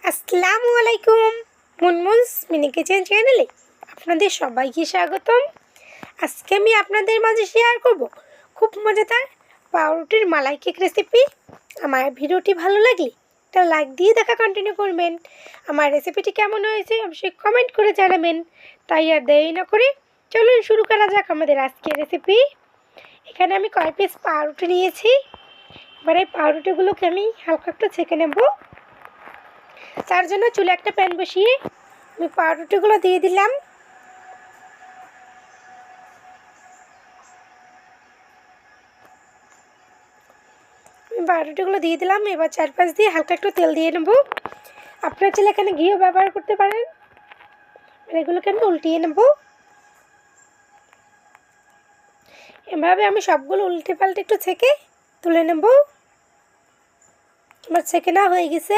আসসালামু আলাইকুম। মুনমুনস mini kitchen চ্যানেলে আপনাদের সবাইকে স্বাগতম। আজকে আমি আপনাদের মাঝে শেয়ার করব খুব মজাদার পাউরুটির মালাই কেক রেসিপি। আমার ভিডিওটি ভালো লাগলে একটা লাইক দিয়ে দেখা কন্টিনিউ করবেন। আমার রেসিপিটি কেমন হয়েছে অবশ্যই কমেন্ট করে জানাবেন। তাই আর দেরি না করে চলুন শুরু করা যাক আমাদের আজকের রেসিপি। এখানে আমি কয় পিস পাউরুটি নিয়েছি। এবার এই পাউরুটিগুলোকে আমি হালকা একটু ছেঁকে নেব। তার জন্য চুলে একটা প্যান বসিয়ে আমি পাউরুটিগুলো দিয়ে দিলাম। এবার চারপাশ দিয়ে হালকা একটু তেল দিয়ে নেব। আপনার চাইলে এখানে ঘিও ব্যবহার করতে পারেন। এগুলোকে আমি উল্টিয়ে নেব। এভাবে আমি সবগুলো উল্টে পাল্টে একটু ছেঁকে তুলে নেব। এবার ছেঁকে নেওয়া হয়ে গেছে।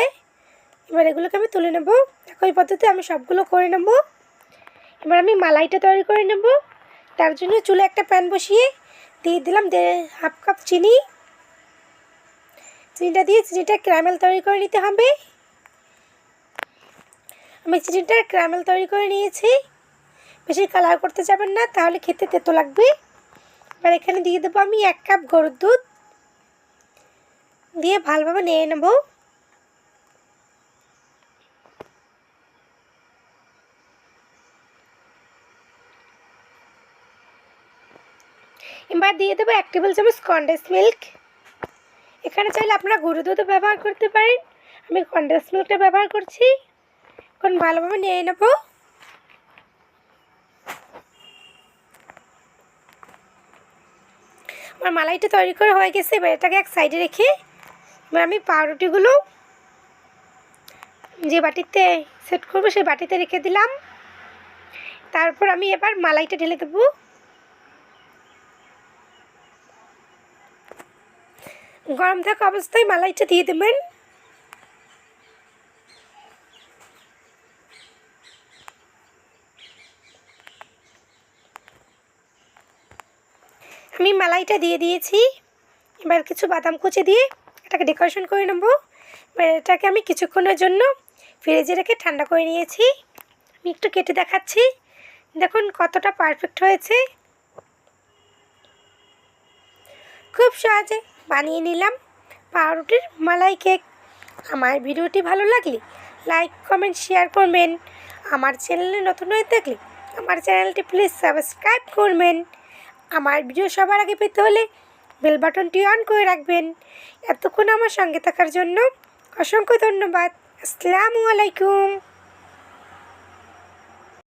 এবার এগুলোকে আমি তুলে নেব। একই পদ্ধতি আমি সবগুলো করে নেব। এবার আমি মালাইটা তৈরি করে নেব। তার জন্য চুলে একটা প্যান বসিয়ে দিয়ে দিলাম হাফ কাপ চিনি। চিনিটা ক্যারামেল তৈরি করে নিতে হবে। আমি চিনিটা ক্যারামেল তৈরি করে নিয়েছি। বেশি কালার করতে যাবেন না, তাহলে খেতে তেতো লাগবে। এবার এখানে দিয়ে দেবো আমি 1 কাপ গরুর দুধ, দিয়ে ভালোভাবে নিয়ে নেব। এবার দিয়ে দেবো 1 টেবিল চামচ কনডেন্স মিল্ক। এখানে চাইলে আপনারা গরুর দুধও ব্যবহার করতে পারেন। আমি কনডেন্স মিল্কটা ব্যবহার করছি। এখন ভালোভাবে নিয়ে নেব। আমার মালাইটা তৈরি করা হয়ে গেছে। এবার এটাকে এক সাইডে রেখে এবার আমি পাউরুটিগুলো যে বাটিতে সেট করবো সেই বাটিতে রেখে দিলাম। তারপর আমি এবার মালাইটা ঢেলে দেবো। গরম থাকা অবস্থায় মালাইটা দিয়ে দেবেন। আমি মালাইটা দিয়ে দিয়েছি। এবার কিছু বাদাম কুচি দিয়ে এটাকে ডেকোরেশন করে নেব। এবার এটাকে আমি কিছুক্ষণের জন্য ফ্রিজে রেখে ঠান্ডা করে নিয়েছি। আমি একটু কেটে দেখাচ্ছি, দেখুন কতটা পারফেক্ট হয়েছে। খুব সহজে বানিয়ে নিলাম পাউরুটির মালাই কেক। আমার ভিডিওটি ভালো লাগলে লাইক কমেন্ট শেয়ার করবেন। আমার চ্যানেলে নতুন হয়ে থাকলে আমার চ্যানেলটি প্লিজ সাবস্ক্রাইব করবেন। আমার ভিডিও সবার আগে পেতে হলে বেল বাটনটি অন করে রাখবেন। এতক্ষণ আমার সঙ্গে থাকার জন্য অসংখ্য ধন্যবাদ। আসসালামু আলাইকুম।